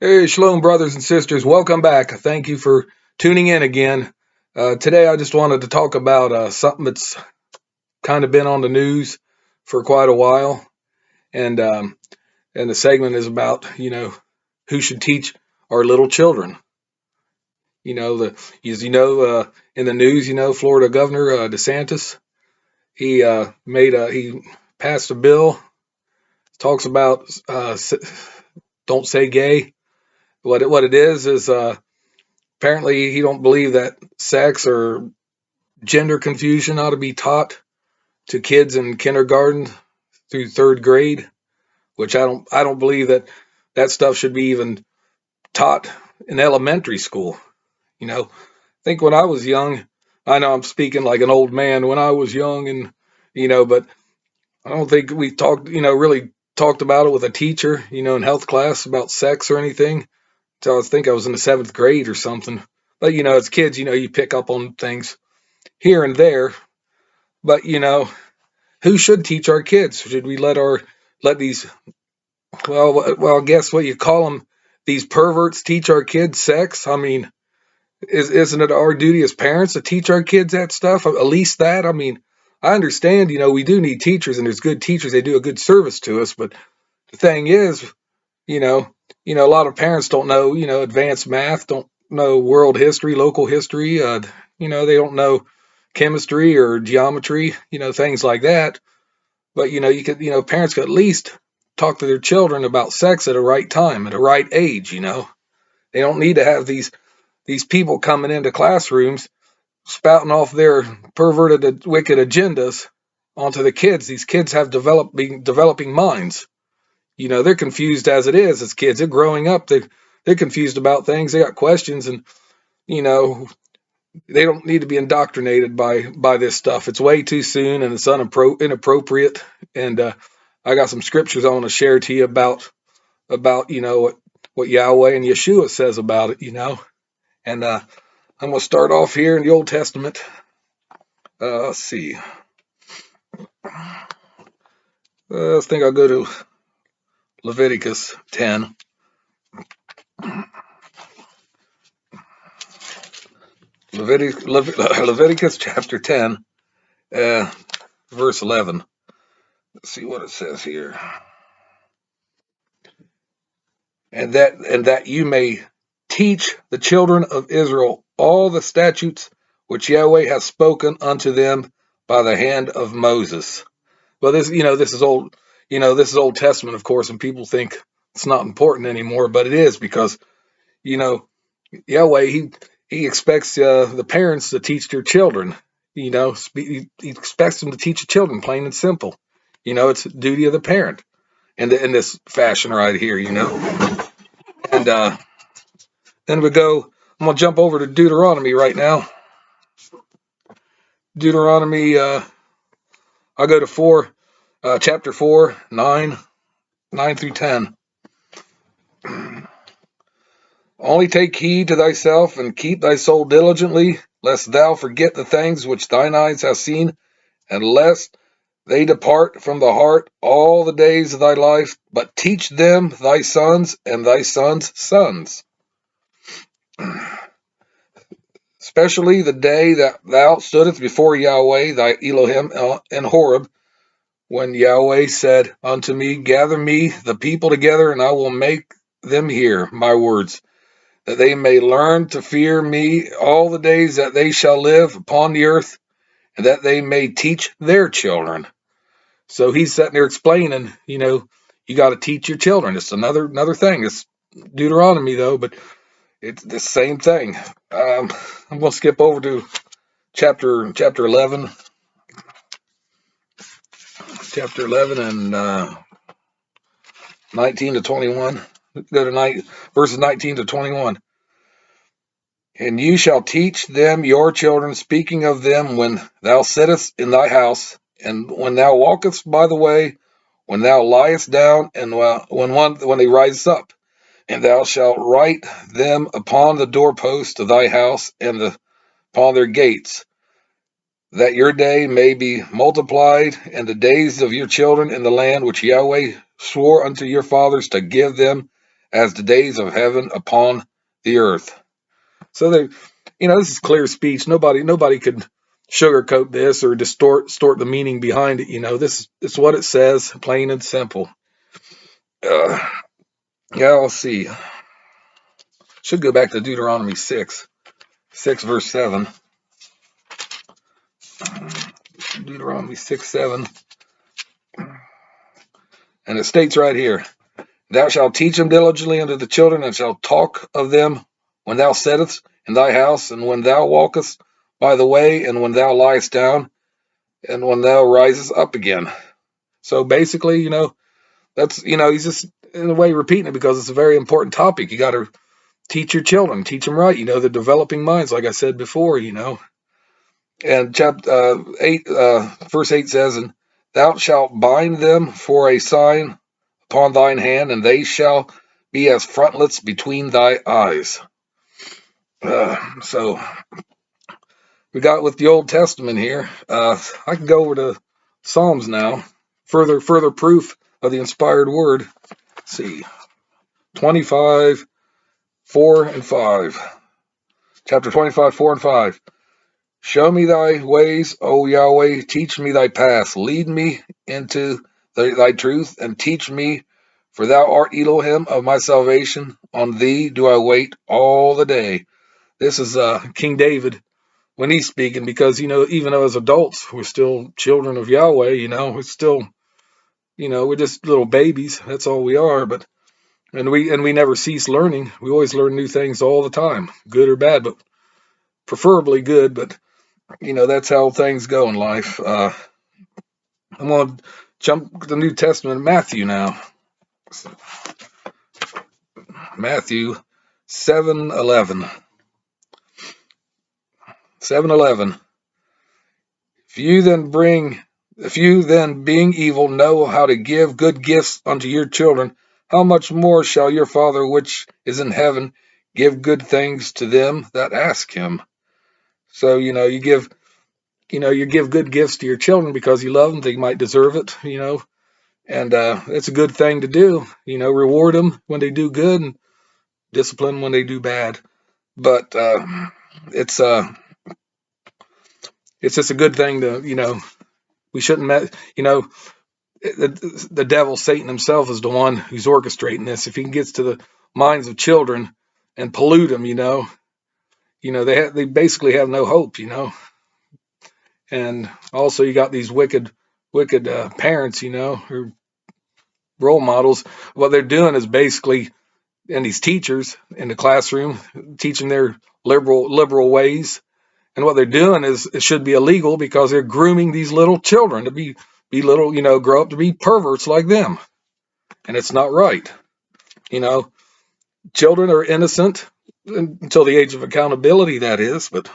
Hey, Shalom, brothers and sisters. Welcome back. Thank you for tuning in again. Today, I just wanted to talk about something that's kind of been on the news for quite a while, and and the segment is about who should teach our little children. You know the as you know in the news, Florida Governor DeSantis he passed a bill talks about don't say gay. What it is apparently he don't believe that sex or gender confusion ought to be taught to kids in kindergarten through third grade, which I don't believe that stuff should be even taught in elementary school. I think when I was young, I know I'm speaking like an old man when I was young, and but I don't think we really talked about it with a teacher, in health class about sex or anything. So think I was in the seventh grade or something. But as kids, you pick up on things here and there. But who should teach our kids? Should we let these I guess what you call them, these perverts teach our kids sex? I mean, isn't it our duty as parents to teach our kids that stuff? At least that. I mean, I understand, we do need teachers, and there's good teachers. They do a good service to us. But the thing is, you know, a lot of parents don't know, advanced math, don't know world history, local history. They don't know chemistry or geometry, things like that. But parents could at least talk to their children about sex at a right time, at a right age. They don't need to have these people coming into classrooms spouting off their perverted, wicked agendas onto the kids. These kids have developing minds. They're confused as it is as kids. They're growing up. They're confused about things. They got questions, and you know they don't need to be indoctrinated by this stuff. It's way too soon, and it's inappropriate. And I got some scriptures I want to share to you about what Yahweh and Yeshua says about it. And I'm gonna start off here in the Old Testament. Let's see. I think I'll go to Leviticus 10. Leviticus chapter 10, verse 11. Let's see what it says here. And that you may teach the children of Israel all the statutes which Yahweh hath spoken unto them by the hand of Moses. Well, this is old, this is Old Testament, of course, and people think it's not important anymore, but it is because, you know, Yahweh, he expects the parents to teach their children. He expects them to teach the children, plain and simple. It's the duty of the parent, and in this fashion right here. And then we go. I'm gonna jump over to Deuteronomy right now. Deuteronomy. I'll go to chapter 4, 9 through 10. Only take heed to thyself and keep thy soul diligently, lest thou forget the things which thine eyes have seen, and lest they depart from the heart all the days of thy life, but teach them thy sons and thy sons' sons. Especially the day that thou stoodest before Yahweh thy Elohim in Horeb, when Yahweh said unto me, Gather me the people together, and I will make them hear my words, that they may learn to fear me all the days that they shall live upon the earth, and that they may teach their children. So he's sitting there explaining, you got to teach your children. It's another thing. It's Deuteronomy though, but it's the same thing. I'm going to skip over to chapter 11, and 19 to 21. Go to verses 19 to 21. And you shall teach them your children, speaking of them when thou sittest in thy house, and when thou walkest by the way, when thou liest down, and when they rise up. And thou shalt write them upon the doorposts of thy house and upon their gates, that your day may be multiplied, and the days of your children in the land which Yahweh swore unto your fathers to give them, as the days of heaven upon the earth. So they, this is clear speech. Nobody could sugarcoat this or distort the meaning behind it. This is what it says, plain and simple. Yeah, let's see. Should go back to Deuteronomy 6 verse 7. Deuteronomy 6:7. And it states right here, thou shalt teach them diligently unto the children, and shalt talk of them when thou sittest in thy house, and when thou walkest by the way, and when thou liest down, and when thou risest up again. So basically, that's, he's just in a way repeating it because it's a very important topic. You got to teach your children, teach them right. They're developing minds, like I said before, And chapter 8, verse 8 says, and thou shalt bind them for a sign upon thine hand, and they shall be as frontlets between thy eyes. So we got with the Old Testament here. I can go over to Psalms now. Further proof of the inspired word. Let's see, 25, 4 and 5. Chapter 25, 4 and 5. Show me thy ways, O Yahweh, teach me thy paths. Lead me into thy truth, and teach me, for thou art Elohim of my salvation. On thee do I wait all the day. This is King David when he's speaking, because, even though as adults, we're still children of Yahweh, we're still, we're just little babies. That's all we are. But, and we never cease learning. We always learn new things all the time, good or bad, but preferably good. But that's how things go in life. I'm going to jump to the New Testament, Matthew now. Matthew 7:11. 7:11. If you then being evil know how to give good gifts unto your children, how much more shall your Father which is in heaven give good things to them that ask him? So, you give good gifts to your children because you love them. They might deserve it, and it's a good thing to do. Reward them when they do good and discipline when they do bad. But it's just a good thing to, we shouldn't, the devil, Satan himself, is the one who's orchestrating this. If he gets to the minds of children and pollute them, they basically have no hope, And also you got these wicked parents, who role models. What they're doing is basically, and these teachers in the classroom teaching their liberal ways. And what they're doing is, it should be illegal because they're grooming these little children to be little, grow up to be perverts like them. And it's not right. Children are innocent until the age of accountability, that is, but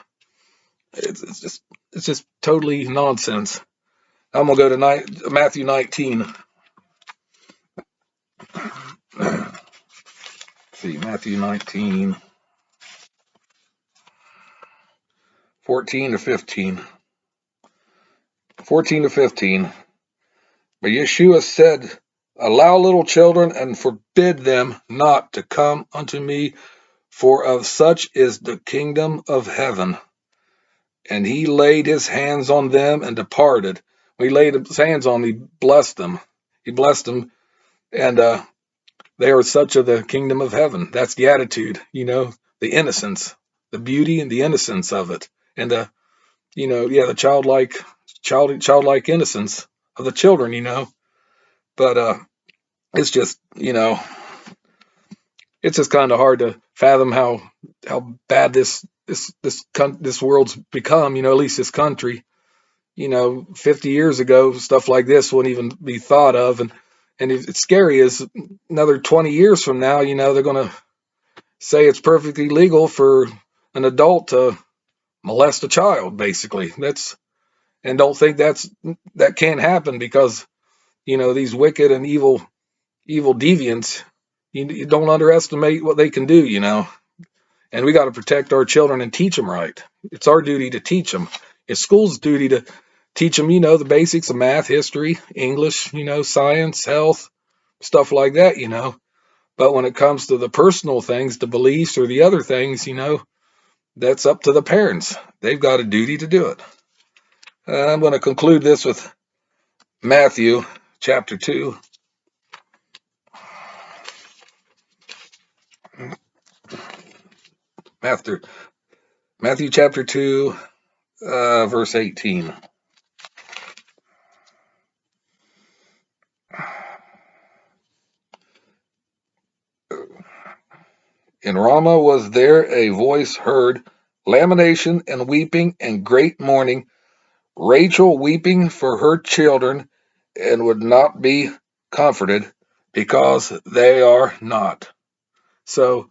it's just totally nonsense. I'm going to go to Matthew 19. See, Matthew 19, 14 to 15. 14 to 15. But Yeshua said, allow little children and forbid them not to come unto me, for of such is the kingdom of heaven. And he laid his hands on them and departed. When he laid his hands on them, he blessed them. He blessed them, and they are such of the kingdom of heaven. That's the attitude, the innocence, the beauty and the innocence of it. And the childlike innocence of the children, But it's just, it's just kind of hard to fathom how bad this world's become, at least this country. 50 years ago, stuff like this wouldn't even be thought of. And it's scary is another 20 years from now, they're going to say it's perfectly legal for an adult to molest a child, basically. And don't think that can't happen because, these wicked and evil deviants, you don't underestimate what they can do, And we got to protect our children and teach them right. It's our duty to teach them. It's school's duty to teach them, the basics of math, history, English, science, health, stuff like that, But when it comes to the personal things, the beliefs or the other things, that's up to the parents. They've got a duty to do it. I'm going to conclude this with Matthew chapter 2. Matthew chapter 2, verse 18. In Ramah was there a voice heard, lamentation and weeping and great mourning, Rachel weeping for her children, and would not be comforted, because they are not. So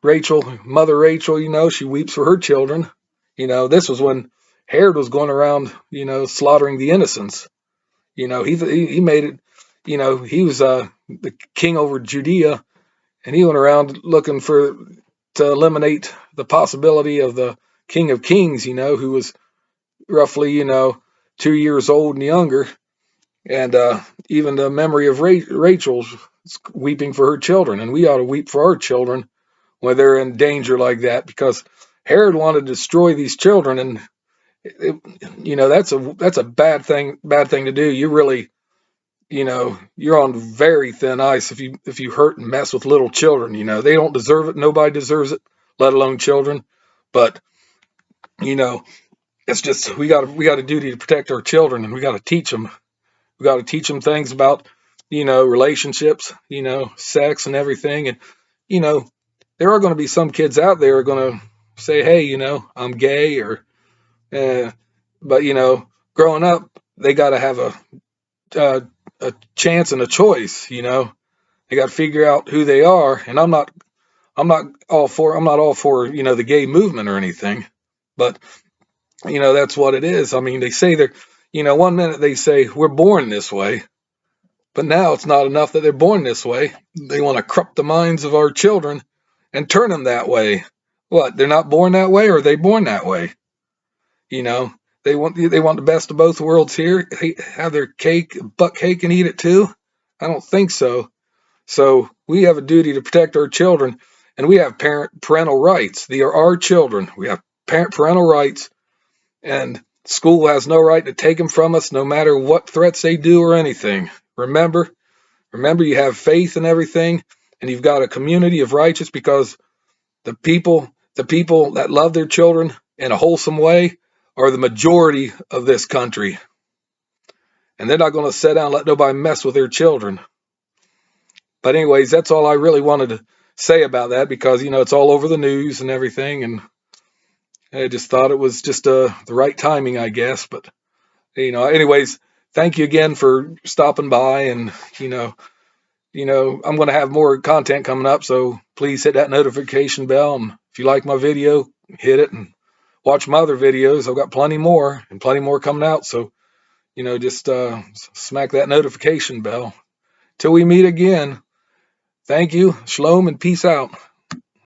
Mother Rachel, she weeps for her children. This was when Herod was going around, slaughtering the innocents. He made it. He was the king over Judea, and he went around looking to eliminate the possibility of the King of Kings, who was roughly, 2 years old and younger. And even the memory of Rachel weeping for her children, and we ought to weep for our children when they're in danger like that, because Herod wanted to destroy these children, and that's a bad thing to do. You really, you're on very thin ice if you hurt and mess with little children. They don't deserve it. Nobody deserves it, let alone children. But it's just we got a duty to protect our children, and we got to teach them. We got to teach them things about relationships, sex and everything. And there are going to be some kids out there who are going to say, hey, I'm gay, or but growing up, they got to have a chance and a choice. They got to figure out who they are. And I'm not all for the gay movement or anything, but that's what it is. I mean, they say they're, one minute they say we're born this way, but now it's not enough that they're born this way. They want to corrupt the minds of our children and turn them that way. What? They're not born that way, or are they born that way? They want the best of both worlds here. Have their butt cake and eat it too? I don't think so. So we have a duty to protect our children, and we have parental rights. They are our children. We have parental rights, and school has no right to take them from us, no matter what threats they do or anything. Remember, you have faith in everything, and you've got a community of righteous, because the people that love their children in a wholesome way are the majority of this country. And they're not going to sit down and let nobody mess with their children. But anyways, that's all I really wanted to say about that, because, it's all over the news and everything. And I just thought it was just the right timing, I guess. But, anyways, thank you again for stopping by. And, I'm going to have more content coming up. So please hit that notification bell. And if you like my video, hit it and watch my other videos. I've got plenty more coming out. So, just smack that notification bell. Till we meet again. Thank you. Shalom and peace out.